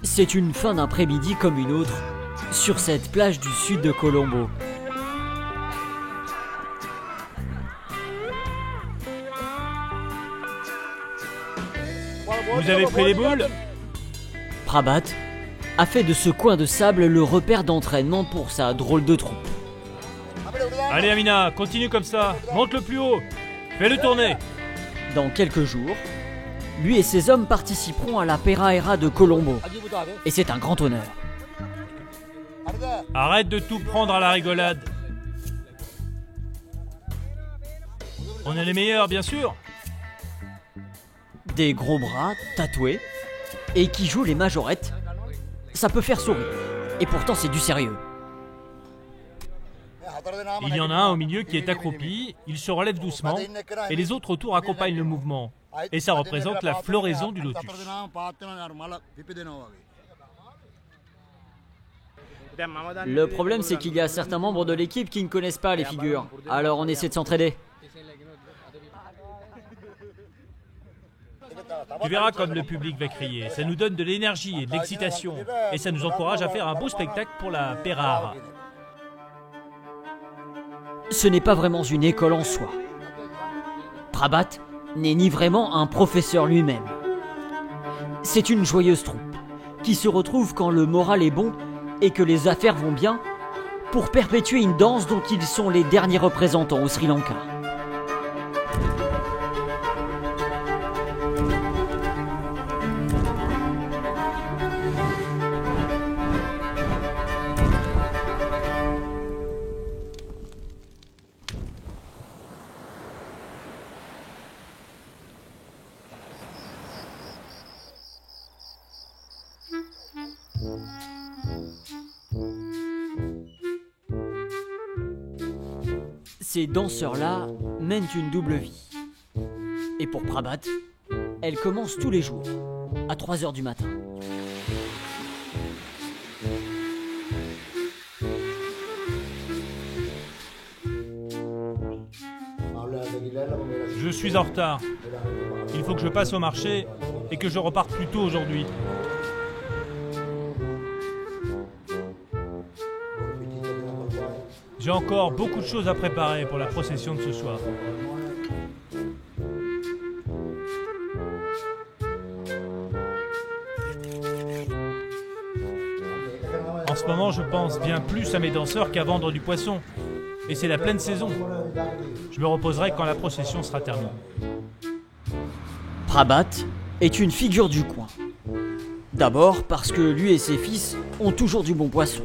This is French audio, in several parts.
C'est une fin d'après-midi comme une autre, sur cette plage du sud de Colombo. Vous avez pris les boules? Prabhat a fait de ce coin de sable le repère d'entraînement pour sa drôle de troupe. Allez Amina, continue comme ça, monte le plus haut, fais-le tourner. Dans quelques jours, lui et ses hommes participeront à la Peraera de Colombo. Et c'est un grand honneur. Arrête de tout prendre à la rigolade. On est les meilleurs, bien sûr. Des gros bras, tatoués, et qui jouent les majorettes, ça peut faire sourire. Et pourtant c'est du sérieux. Il y en a un au milieu qui est accroupi, il se relève doucement, et les autres autour accompagnent le mouvement. Et ça représente la floraison du lotus. Le problème c'est qu'il y a certains membres de l'équipe qui ne connaissent pas les figures. Alors on essaie de s'entraider. Tu verras comme le public va crier. Ça nous donne de l'énergie et de l'excitation. Et ça nous encourage à faire un beau spectacle pour la Peraera. Ce n'est pas vraiment une école en soi. Prabhat n'est ni vraiment un professeur lui-même. C'est une joyeuse troupe qui se retrouve quand le moral est bon et que les affaires vont bien pour perpétuer une danse dont ils sont les derniers représentants au Sri Lanka. Ces danseurs-là mènent une double vie. Et pour Prabhat, elle commence tous les jours, à 3 heures du matin. Je suis en retard. Il faut que je passe au marché et que je reparte plus tôt aujourd'hui. J'ai encore beaucoup de choses à préparer pour la procession de ce soir. En ce moment, je pense bien plus à mes danseurs qu'à vendre du poisson. Et c'est la pleine saison. Je me reposerai quand la procession sera terminée. Prabhat est une figure du coin. D'abord parce que lui et ses fils ont toujours du bon poisson.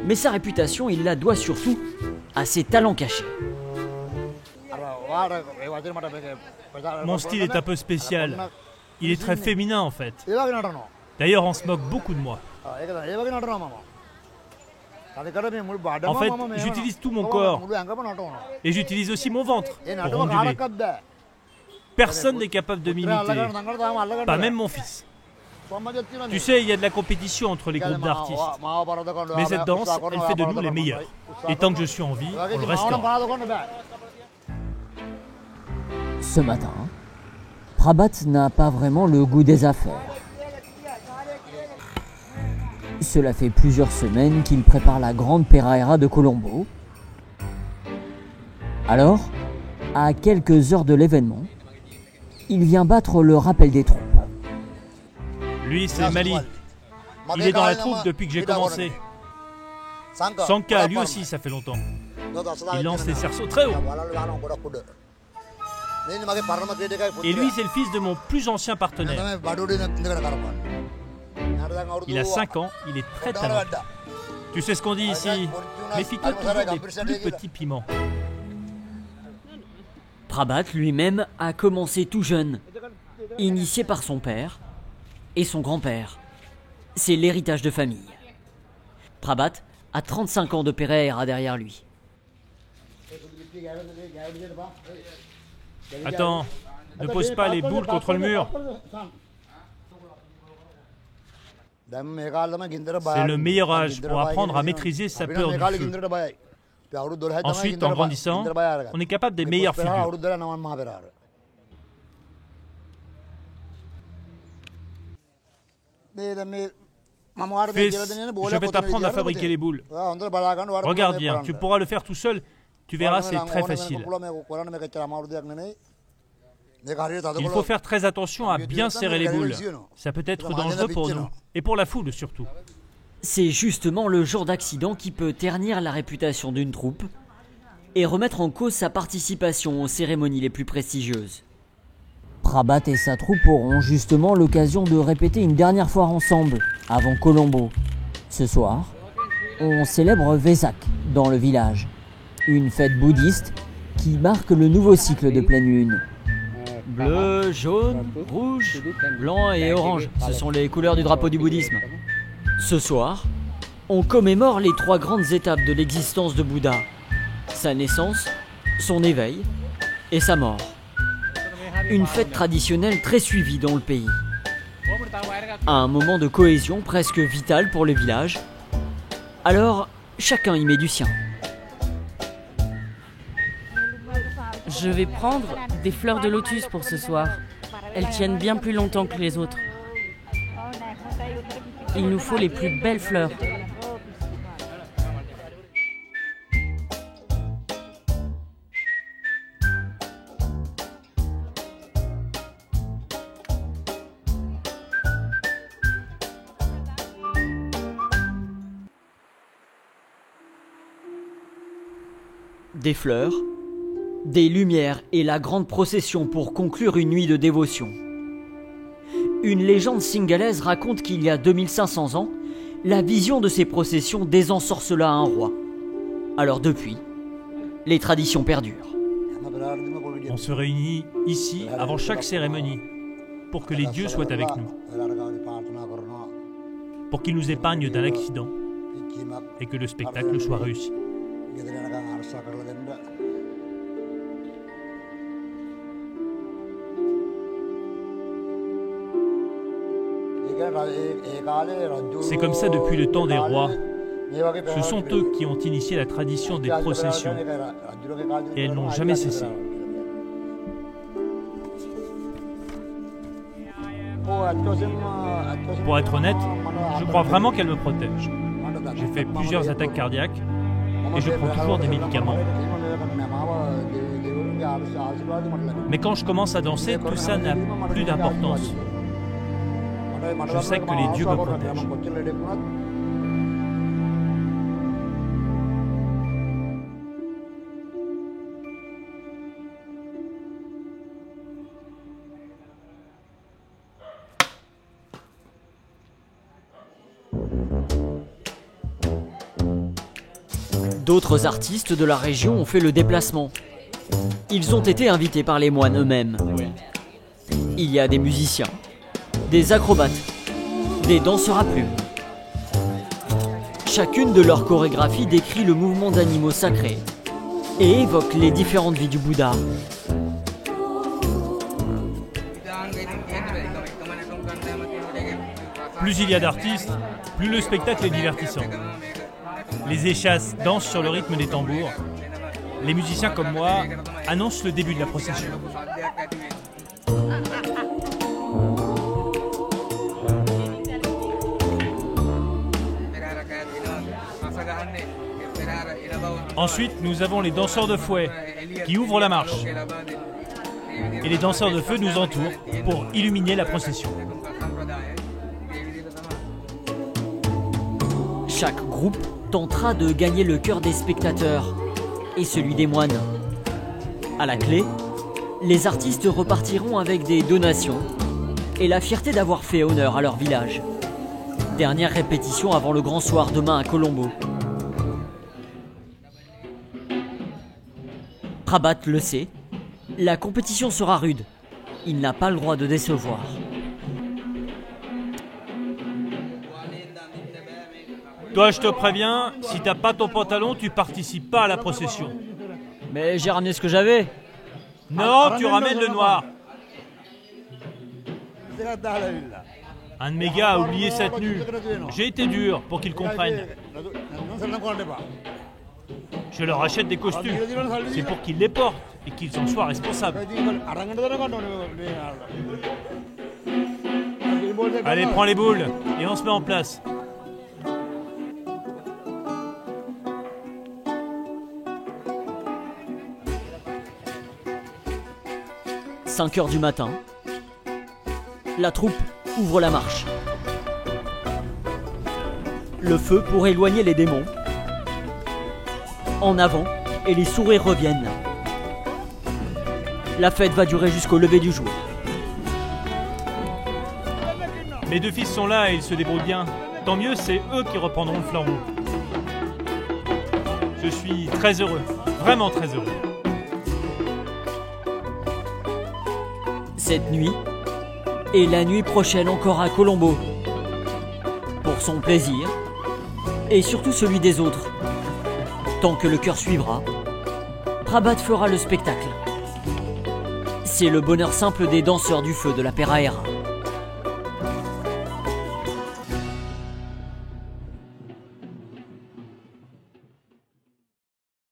Mais sa réputation, il la doit surtout à ses talents cachés. Mon style est un peu spécial. Il est très féminin en fait. D'ailleurs, on se moque beaucoup de moi. En fait, j'utilise tout mon corps. Et j'utilise aussi mon ventre pour onduler. Personne n'est capable de m'imiter. Pas même mon fils. Tu sais, il y a de la compétition entre les groupes d'artistes. Mais cette danse, elle fait de nous les meilleurs. Et tant que je suis en vie, on le restera. Ce matin, Prabhat n'a pas vraiment le goût des affaires. Cela fait plusieurs semaines qu'il prépare la grande Peraera de Colombo. Alors, à quelques heures de l'événement, il vient battre le rappel des troupes. Lui, c'est Mali. Il est dans la troupe depuis que j'ai commencé. Sanka, lui aussi, ça fait longtemps. Il lance les cerceaux très haut. Et lui, c'est le fils de mon plus ancien partenaire. Il a 5 ans, il est très talentueux. Tu sais ce qu'on dit ici? Méfie-toi toujours des plus petits piments. Prabhat lui-même a commencé tout jeune, initié par son père et son grand-père. C'est l'héritage de famille. Prabhat a 35 ans de Peraera derrière lui. Attends, ne pose pas les boules contre le mur. C'est le meilleur âge pour apprendre à maîtriser sa peur du feu. Ensuite, en grandissant, on est capable des meilleures figures. Fils, je vais t'apprendre à fabriquer les boules. Regarde bien, tu pourras le faire tout seul. Tu verras, c'est très facile. Il faut faire très attention à bien serrer les boules. Ça peut être dangereux pour nous, et pour la foule surtout. C'est justement le genre d'accident qui peut ternir la réputation d'une troupe et remettre en cause sa participation aux cérémonies les plus prestigieuses. Prabhat et sa troupe auront justement l'occasion de répéter une dernière fois ensemble, avant Colombo. Ce soir, on célèbre Vesak dans le village, une fête bouddhiste qui marque le nouveau cycle de pleine lune. Bleu, jaune, rouge, blanc et orange, ce sont les couleurs du drapeau du bouddhisme. Ce soir, on commémore les 3 grandes étapes de l'existence de Bouddha: sa naissance, son éveil et sa mort. Une fête traditionnelle très suivie dans le pays. Un moment de cohésion presque vital pour le village. Alors, chacun y met du sien. Je vais prendre des fleurs de lotus pour ce soir. Elles tiennent bien plus longtemps que les autres. Il nous faut les plus belles fleurs. Des fleurs, des lumières et la grande procession pour conclure une nuit de dévotion. Une légende singalaise raconte qu'il y a 2500 ans, la vision de ces processions désensorcela un roi. Alors depuis, les traditions perdurent. On se réunit ici avant chaque cérémonie pour que les dieux soient avec nous, pour qu'ils nous épargnent d'un accident et que le spectacle soit réussi. C'est comme ça depuis le temps des rois. Ce sont eux qui ont initié la tradition des processions et elles n'ont jamais cessé. Pour être honnête, je crois vraiment qu'elle me protège. J'ai fait plusieurs attaques cardiaques et je prends toujours des médicaments. Mais quand je commence à danser, tout ça n'a plus d'importance. Je sais que les dieux me protègent. D'autres artistes de la région ont fait le déplacement. Ils ont été invités par les moines eux-mêmes. Il y a des musiciens, des acrobates, des danseurs à plumes. Chacune de leurs chorégraphies décrit le mouvement d'animaux sacrés et évoque les différentes vies du Bouddha. Plus il y a d'artistes, plus le spectacle est divertissant. Les échasses dansent sur le rythme des tambours. Les musiciens comme moi annoncent le début de la procession. Ensuite, nous avons les danseurs de fouet qui ouvrent la marche. Et les danseurs de feu nous entourent pour illuminer la procession. Chaque groupe tentera de gagner le cœur des spectateurs et celui des moines. À la clé, les artistes repartiront avec des donations et la fierté d'avoir fait honneur à leur village. Dernière répétition avant le grand soir demain à Colombo. Prabhat le sait, la compétition sera rude. Il n'a pas le droit de décevoir. Toi, je te préviens, si t'as pas ton pantalon, tu participes pas à la procession. Mais j'ai ramené ce que j'avais. Non, tu ramènes le noir. Un de mes gars a oublié sa tenue. J'ai été dur pour qu'ils comprennent. Je leur achète des costumes. C'est pour qu'ils les portent et qu'ils en soient responsables. Allez, prends les boules et on se met en place. 5 heures du matin, la troupe ouvre la marche. Le feu pour éloigner les démons. En avant, et les sourires reviennent. La fête va durer jusqu'au lever du jour. Mes 2 fils sont là et ils se débrouillent bien. Tant mieux, c'est eux qui reprendront le flambeau. Je suis très heureux, vraiment très heureux. Cette nuit, et la nuit prochaine encore à Colombo. Pour son plaisir, et surtout celui des autres. Tant que le cœur suivra, Prabhat fera le spectacle. C'est le bonheur simple des danseurs du feu de la Peraera.